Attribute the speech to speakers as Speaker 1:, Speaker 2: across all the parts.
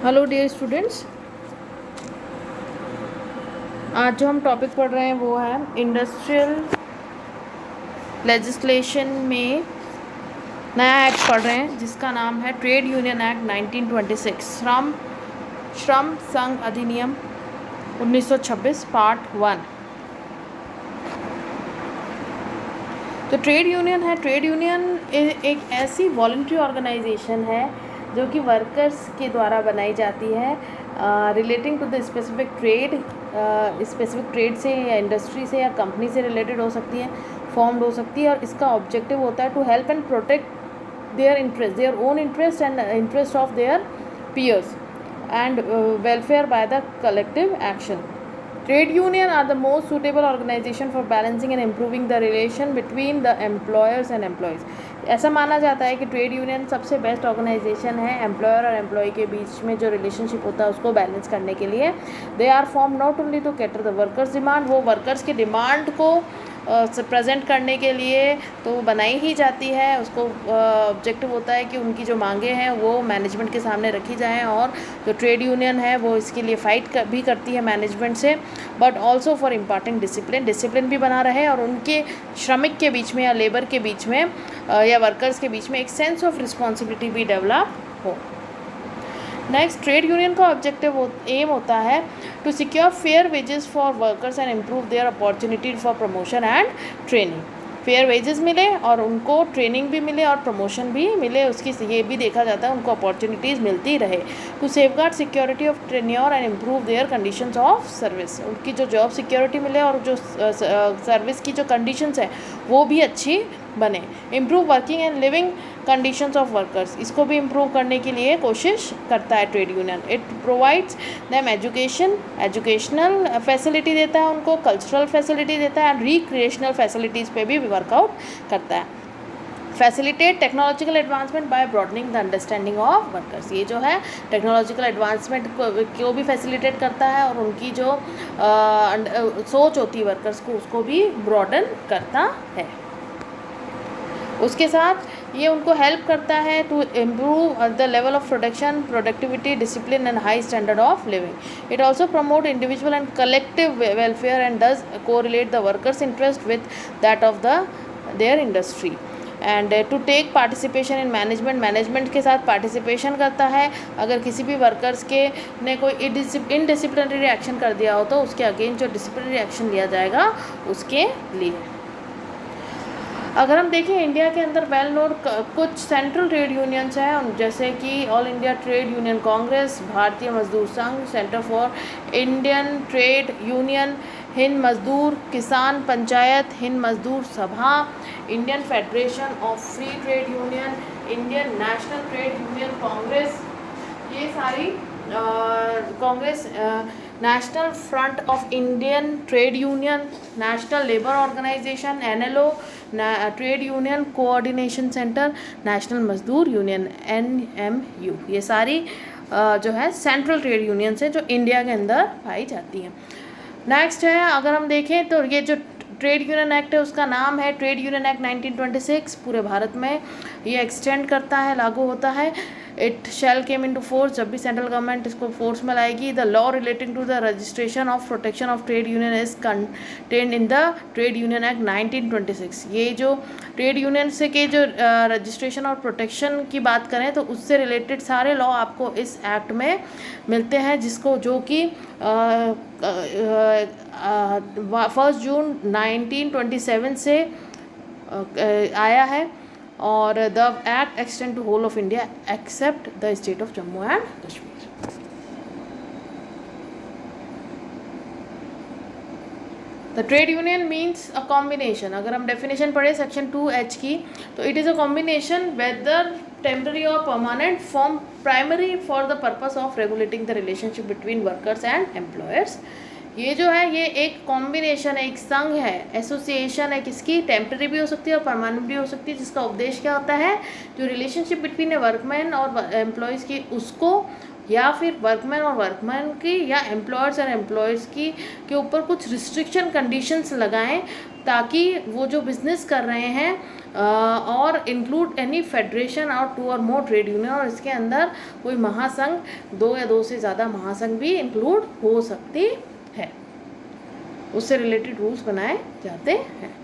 Speaker 1: Hello dear students, आज जो हम टॉपिक पढ़ रहे हैं वो है इंडस्ट्रियल लेजिस्लेशन में नया एक्ट पढ़ रहे हैं जिसका नाम है ट्रेड यूनियन एक्ट 1926, श्रम संघ अधिनियम 1926 पार्ट 1। तो ट्रेड यूनियन एक ऐसी वॉलंटरी ऑर्गेनाइजेशन है जो कि वर्कर्स के द्वारा बनाई जाती है relating to the specific trade से या इंडस्ट्री से या कंपनी से रिलेटेड हो सकती है, फॉर्म्ड हो सकती है। और इसका ऑब्जेक्टिव होता है to help and protect their own interest and interest of their peers and welfare by the collective action. Trade union are the most suitable organization for balancing and improving the relation between the employers and employees. ऐसा माना जाता है कि trade union सबसे best organisation है employer और employ के बीच में जो रिलेशनशिप होता है उसको बैलेंस करने के लिए। They are form not only to cater the workers demand, वो वर्कर्स की डिमांड को प्रेजेंट करने के लिए तो बनाई ही जाती है। उसको ऑब्जेक्टिव होता है कि उनकी जो मांगे हैं वो मैनेजमेंट के सामने रखी जाएं, और जो ट्रेड यूनियन है वो इसके लिए फ़ाइट भी करती है मैनेजमेंट से, but also for imparting discipline भी बना रहे और उनके श्रमिक के बीच में या लेबर के बीच में या वर्कर्स के बीच में एक सेंस ऑफ रिस्पॉन्सिबिलिटी भी डेवलप हो। नेक्स्ट, ट्रेड यूनियन का ऑब्जेक्टिव एम होता है to secure fair wages for workers and improve their opportunity for promotion and training. Fair wages मिले और उनको ट्रेनिंग भी मिले और प्रमोशन भी मिले, उसकी ये भी देखा जाता है उनको अपॉर्चुनिटीज़ मिलती रहे। To safeguard security of tenure and improve their conditions of service, उनकी जो जॉब सिक्योरिटी मिले और जो सर्विस की जो कंडीशंस है वो भी अच्छी बने। Improve working and living conditions of workers, इसको भी इम्प्रूव करने के लिए कोशिश करता है trade union. It provides them educational facility देता है उनको, कल्चरल फैसिलिटी देता है, एंड रिक्रिएशनल फैसिलिटीज़ पे भी वर्कआउट करता है। Facilitate technological advancement by broadening the understanding of workers, ये जो है टेक्नोलॉजिकल एडवांसमेंट को भी फैसिलिटेट करता है और उनकी जो सोच होती है वर्कर्स को उसको भी ब्रॉडन करता है। उसके साथ ये उनको हेल्प करता है to improve the level of production, productivity, discipline and high standard of living. It also promote individual and collective welfare and does correlate the workers interest with that of their industry. And to take participation in management के साथ participation करता है। अगर किसी भी workers के ने कोई इनडिसिप्लिनरी एक्शन कर दिया हो तो उसके अगेंस्ट जो डिसिप्लिनरी एक्शन लिया जाएगा उसके लिए। अगर हम देखें इंडिया के अंदर वेल नोन कुछ सेंट्रल ट्रेड यूनियंस हैं, जैसे कि all India trade union congress, Bharatiya Mazdoor Sangh, centre for Indian trade union, Hind Mazdoor Kisan Panchayat, Hind Mazdoor Sabha, Indian federation of free trade union, Indian national trade union congress, ये सारी congress, national front of Indian trade union, national labour organisation NLO, trade union coordination centre, national Mazdoor union NMU, ये सारी जो है central trade unions हैं जो India के अंदर पाई जाती हैं। नेक्स्ट है, अगर हम देखें तो ये जो ट्रेड यूनियन एक्ट है उसका नाम है ट्रेड यूनियन एक्ट 1926, पूरे भारत में ये एक्सटेंड करता है, लागू होता है। It shall came into force, जब भी सेंट्रल गवर्नमेंट इसको फोर्स में लाएगी। The law relating to the registration of protection of trade union is contained in the trade union act 1926। ये जो ट्रेड यूनियन से के जो रजिस्ट्रेशन और प्रोटेक्शन की बात करें तो उससे रिलेटेड सारे लॉ आपको इस एक्ट में मिलते हैं, जिसको जो कि 1 जून 1927 से आया है। और the act extend to whole of India except the state of Jammu and Kashmir. The trade union means a combination, अगर हम डेफिनेशन पढ़े सेक्शन 2H की, तो it is a combination whether temporary और permanent form primary for the purpose of regulating the relationship between workers and employers. ये जो है ये एक कॉम्बिनेशन है, एक संघ है, एसोसिएशन है, किसकी टेम्पररी भी हो सकती है और परमानेंट भी हो सकती है, जिसका उद्देश्य क्या होता है, जो रिलेशनशिप बिटवीन ए वर्कमैन और एम्प्लॉयज़ की उसको, या फिर वर्कमैन और वर्कमैन की, या एम्प्लॉयर्स और एम्प्लॉयज़ की के ऊपर कुछ रिस्ट्रिक्शन कंडीशंस लगाएं ताकि वो जो बिजनेस कर रहे हैं और इंक्लूड एनी फेडरेशन और 2 और मोर ट्रेड यूनियन, और इसके अंदर कोई महासंघ, 2 या 2 से ज़्यादा महासंघ भी इंक्लूड हो सकती है, उससे रिलेटेड रूल्स बनाए जाते हैं।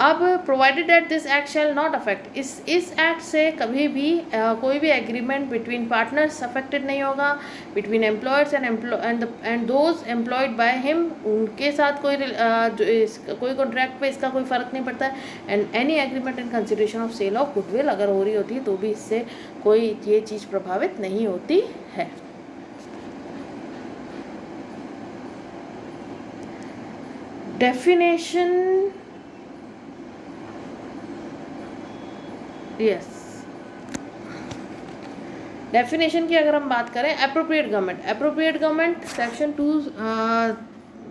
Speaker 1: अब provided that this act shall not affect, इस एक्ट से कभी भी कोई भी एग्रीमेंट बिटवीन पार्टनर्स अफेक्टेड नहीं होगा, between employers and those employed by him, उनके साथ कोई कॉन्ट्रैक्ट पे इसका कोई फ़र्क नहीं पड़ता है। And any agreement in consideration of sale of goodwill, अगर हो रही होती है तो भी इससे कोई ये चीज़ प्रभावित नहीं होती है। डेफिनेशन, यस, डेफिनेशन की अगर हम बात करें, एप्रोप्रिएट गवर्नमेंट सेक्शन 2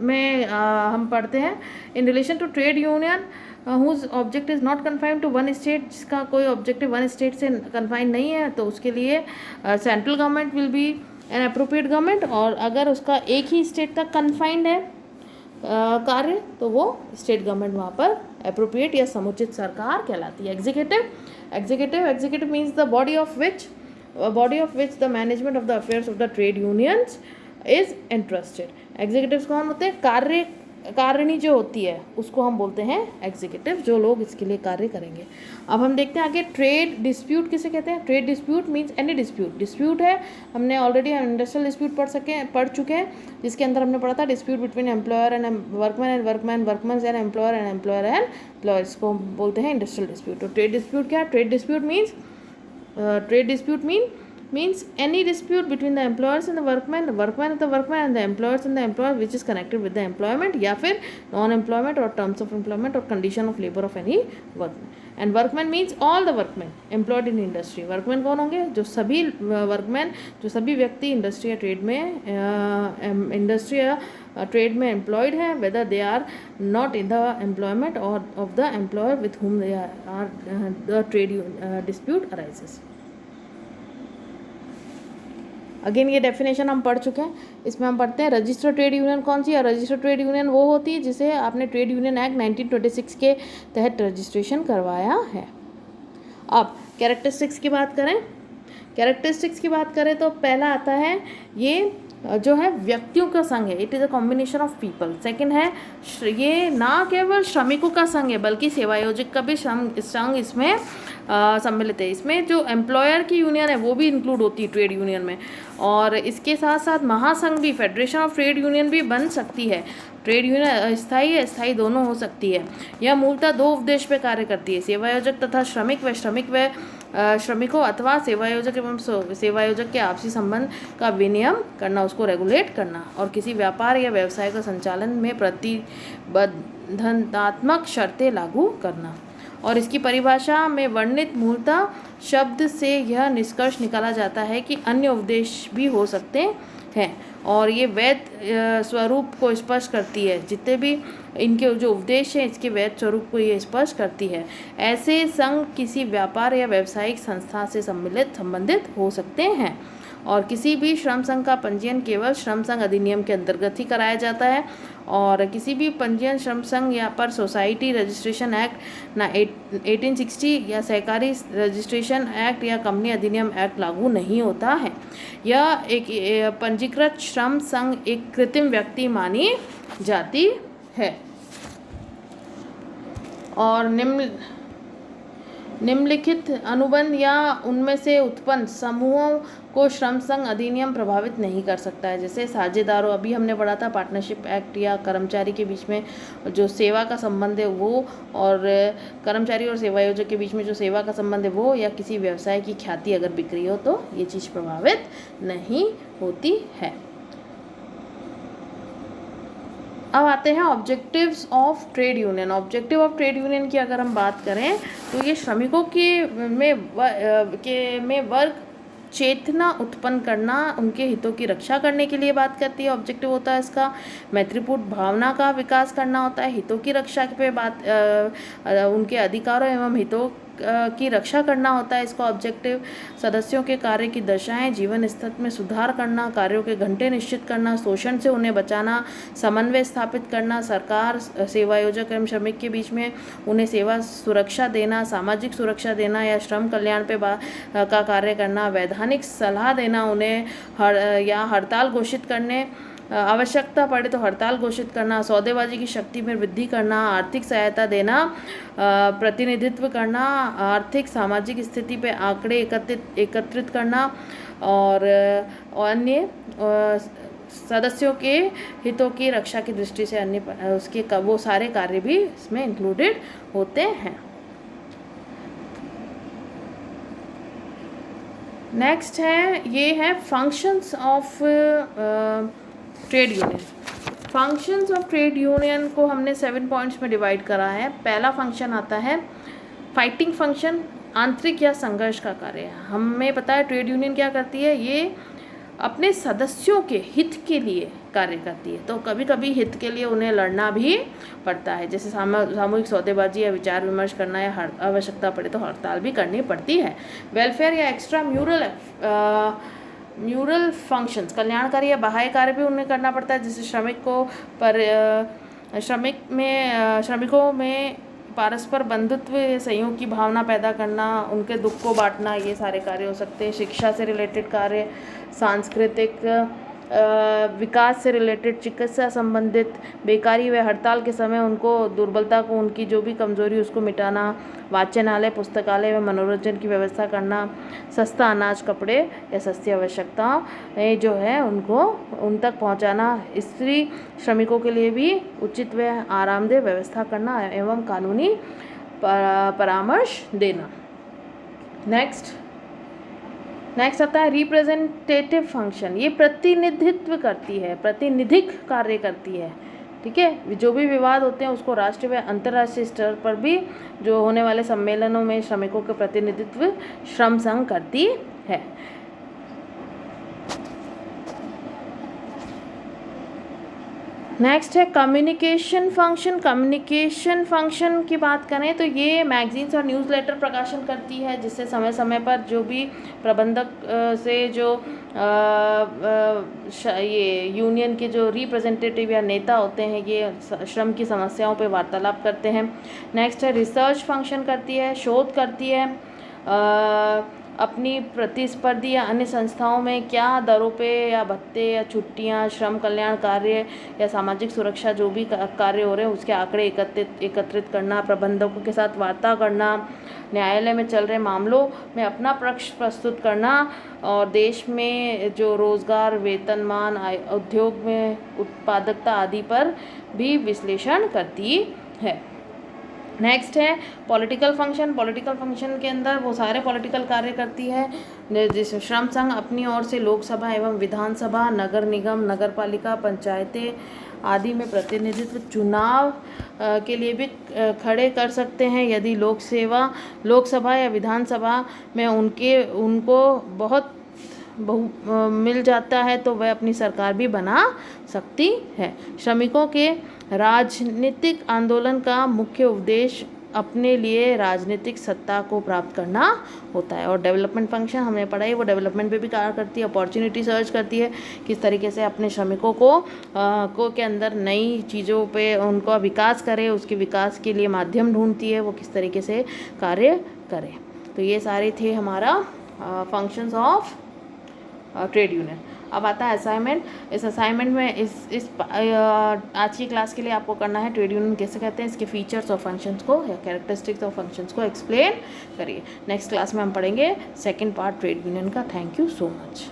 Speaker 1: में हम पढ़ते हैं, in relation to trade union whose object is not confined to one state, जिसका कोई ऑब्जेक्टिव वन स्टेट से कन्फाइंड नहीं है, तो उसके लिए central government will be an appropriate government, और अगर उसका एक ही स्टेट तक कन्फाइंड है कार्य, तो वो स्टेट गवर्नमेंट वहाँ पर एप्रोप्रिएट या समुचित सरकार कहलाती है। Executive means the body of which the management of the affairs of the trade unions is interested. Executives कौन होते हैं? कारिणी जो होती है उसको हम बोलते हैं एग्जीक्यूटिव, जो लोग इसके लिए कार्य करेंगे। अब हम देखते हैं आगे, ट्रेड डिस्प्यूट किसे कहते हैं? Trade dispute means any dispute है, हमने ऑलरेडी इंडस्ट्रियल डिस्प्यूट पढ़ चुके हैं, जिसके अंदर हमने पढ़ा था dispute between employer and workman and employer इसको हम बोलते हैं इंडस्ट्रियल डिस्प्यूट। तो ट्रेड डिस्प्यूट क्या है? Trade dispute means any dispute between the employers and the workmen and the workmen and the employers and the employer which is connected with the employment या फिर non employment or terms of employment or condition of labor of any workman. And workmen means all the workmen employed in industry. workmen कौन होंगे? जो सभी workmen, जो सभी व्यक्ति industry या ट्रेड में एम्प्लॉयड है, whether they are not in the employment or of the employer with whom they are the trade dispute arises. Again ये डेफिनेशन हम पढ़ चुके हैं, इसमें हम पढ़ते हैं रजिस्टर्ड ट्रेड यूनियन कौन सी है? रजिस्टर्ड ट्रेड यूनियन वो होती है जिसे आपने ट्रेड यूनियन एक्ट 1926 के तहत रजिस्ट्रेशन करवाया है। अब कैरेक्टरिस्टिक्स की बात करें तो पहला आता है ये जो है व्यक्तियों का संघ है, it is a combination of people. Second है ये ना केवल श्रमिकों का संघ है बल्कि सेवायोजक का भी संघ इसमें सम्मिलित है। इसमें जो एम्प्लॉयर की यूनियन है वो भी इंक्लूड होती है ट्रेड यूनियन में, और इसके साथ साथ महासंघ भी, फेडरेशन ऑफ ट्रेड यूनियन भी बन सकती है। ट्रेड यूनियन स्थायी दोनों हो सकती है। यह मूलतः 2 उद्देश्य पे कार्य करती है, सेवायोजक तथा श्रमिकों अथवा सेवायोजक एवं सेवायोजक के आपसी संबंध का विनियम करना, उसको रेगुलेट करना, और किसी व्यापार या व्यवसाय का संचालन में प्रतिबंधात्मक शर्तें लागू करना। और इसकी परिभाषा में वर्णित मूलतः शब्द से यह निष्कर्ष निकाला जाता है कि अन्य उद्देश्य भी हो सकते हैं, और ये वैध स्वरूप को स्पष्ट करती है। जितने भी इनके जो उद्देश्य हैं इसके वैध स्वरूप को ये स्पष्ट करती है। ऐसे संघ किसी व्यापार या व्यावसायिक संस्था से संबंधित हो सकते हैं, और किसी भी श्रम संघ का पंजीयन केवल श्रम संघ अधिनियम के अंतर्गत ही कराया जाता है, और किसी भी पंजीयन श्रम संघ या पर सोसाइटी रजिस्ट्रेशन एक्ट 1860 या सहकारी रजिस्ट्रेशन एक्ट या कंपनी अधिनियम एक्ट लागू नहीं होता है। यह एक पंजीकृत श्रम संघ एक कृत्रिम व्यक्ति मानी जाती है, और निम्नलिखित अनुबंध या उनमें से उत्पन्न समूहों को श्रम संघ अधिनियम प्रभावित नहीं कर सकता है। जैसे साझेदारों, अभी हमने पढ़ा था पार्टनरशिप एक्ट, या कर्मचारी के बीच में जो सेवा का संबंध है वो, और कर्मचारी और सेवायोजक के बीच में जो सेवा का संबंध है वो, या किसी व्यवसाय की ख्याति अगर बिक रही हो तो ये चीज़ प्रभावित नहीं होती है। अब आते हैं objectives of trade union. Objective of trade union की अगर हम बात करें तो ये श्रमिकों में वर्ग चेतना उत्पन्न करना, उनके हितों की रक्षा करने के लिए बात करती है। ऑब्जेक्टिव होता है इसका मैत्रीपूर्ण भावना का विकास करना होता है, हितों की रक्षा पे बात, उनके अधिकारों एवं हितों की रक्षा करना होता है इसका ऑब्जेक्टिव। सदस्यों के कार्य की दशाएं, जीवन स्तर में सुधार करना, कार्यों के घंटे निश्चित करना, शोषण से उन्हें बचाना, समन्वय स्थापित करना, सरकार सेवायोजक एवं श्रमिक के बीच में उन्हें सेवा सुरक्षा देना, सामाजिक सुरक्षा देना या श्रम कल्याण पे का कार्य करना, वैधानिक सलाह देना, उन्हें हड़ताल घोषित करने, आवश्यकता पड़े तो हड़ताल घोषित करना, सौदेबाजी की शक्ति में वृद्धि करना, आर्थिक सहायता देना, प्रतिनिधित्व करना, आर्थिक सामाजिक स्थिति पे आंकड़े एकत्रित करना और अन्य सदस्यों के हितों की रक्षा की दृष्टि से अन्य उसके वो सारे कार्य भी इसमें इंक्लूडेड होते हैं। नेक्स्ट है, ये है functions of trade union. Functions of trade union को हमने 7 पॉइंट्स में डिवाइड करा है। पहला फंक्शन आता है फाइटिंग फंक्शन, आंतरिक या संघर्ष का कार्य। हमें पता है ट्रेड यूनियन क्या करती है, ये अपने सदस्यों के हित के लिए कार्य करती है। तो कभी कभी हित के लिए उन्हें लड़ना भी पड़ता है, जैसे सामूहिक सौदेबाजी या विचार विमर्श करना या आवश्यकता पड़े तो हड़ताल भी करनी पड़ती है। वेलफेयर या एक्स्ट्रा म्यूरल फंक्शंस, कल्याणकारी या बाह्य कार्य भी उन्हें करना पड़ता है, जैसे श्रमिकों में परस्पर बंधुत्व, सहयोग की भावना पैदा करना, उनके दुख को बांटना, ये सारे कार्य हो सकते हैं। शिक्षा से रिलेटेड कार्य, सांस्कृतिक विकास से रिलेटेड, चिकित्सा संबंधित, बेकारी व हड़ताल के समय उनको दुर्बलता को, उनकी जो भी कमजोरी उसको मिटाना, वाचनालय, पुस्तकालय व मनोरंजन की व्यवस्था करना, सस्ता अनाज, कपड़े या सस्ती आवश्यकताएं जो है उनको उन तक पहुंचाना, स्त्री श्रमिकों के लिए भी उचित व आरामदेह व्यवस्था करना एवं कानूनी परामर्श देना। नेक्स्ट आता है रिप्रेजेंटेटिव फंक्शन। ये प्रतिनिधित्व करती है, प्रतिनिधिक कार्य करती है। ठीक है, जो भी विवाद होते हैं उसको राष्ट्रीय व अंतर्राष्ट्रीय स्तर पर भी जो होने वाले सम्मेलनों में श्रमिकों के प्रतिनिधित्व श्रम संघ करती है। नेक्स्ट है कम्युनिकेशन फंक्शन। कम्युनिकेशन फंक्शन की बात करें तो ये मैगजीन्स और न्यूज़लेटर प्रकाशन करती है, जिससे समय समय पर जो भी प्रबंधक से जो ये यूनियन के जो रिप्रेजेंटेटिव या नेता होते हैं ये श्रम की समस्याओं पे वार्तालाप करते हैं। नेक्स्ट है रिसर्च फंक्शन करती है, शोध करती है, अपनी प्रतिस्पर्धी या अन्य संस्थाओं में क्या दरों पे या भत्ते या छुट्टियां, श्रम कल्याण कार्य या सामाजिक सुरक्षा जो भी कार्य हो रहे हैं उसके आंकड़े एकत्रित करना, प्रबंधकों के साथ वार्ता करना, न्यायालय में चल रहे मामलों में अपना पक्ष प्रस्तुत करना और देश में जो रोजगार, वेतनमान, उद्योग में उत्पादकता आदि पर भी विश्लेषण करती है। नेक्स्ट है पॉलिटिकल फंक्शन। पॉलिटिकल फंक्शन के अंदर वो सारे पॉलिटिकल कार्य करती है जिस श्रम संघ अपनी ओर से लोकसभा एवं विधानसभा, नगर निगम, नगर पालिका, पंचायतें आदि में प्रतिनिधित्व चुनाव के लिए भी खड़े कर सकते हैं। यदि लोकसभा या विधानसभा में उनको बहुत मिल जाता है तो वह अपनी सरकार भी बना सकती है। श्रमिकों के राजनीतिक आंदोलन का मुख्य उद्देश्य अपने लिए राजनीतिक सत्ता को प्राप्त करना होता है। और डेवलपमेंट फंक्शन हमने पढ़ा है, वो डेवलपमेंट पे भी कार्य करती है, अपॉर्चुनिटी सर्च करती है, किस तरीके से अपने श्रमिकों को के अंदर नई चीज़ों पे उनका विकास करे, उसके विकास के लिए माध्यम ढूंढती है, वो किस तरीके से कार्य करे। तो ये सारे थे हमारा फंक्शंस ऑफ ट्रेड यूनियन। अब आता है असाइनमेंट। इस असाइनमेंट में इस आज की क्लास के लिए आपको करना है ट्रेड यूनियन कैसे कहते हैं, इसके फीचर्स और फंक्शंस को या कैरेक्टरिस्टिक्स और फंक्शंस को एक्सप्लेन करिए। नेक्स्ट क्लास में हम पढ़ेंगे सेकंड पार्ट ट्रेड यूनियन का। Thank you so much.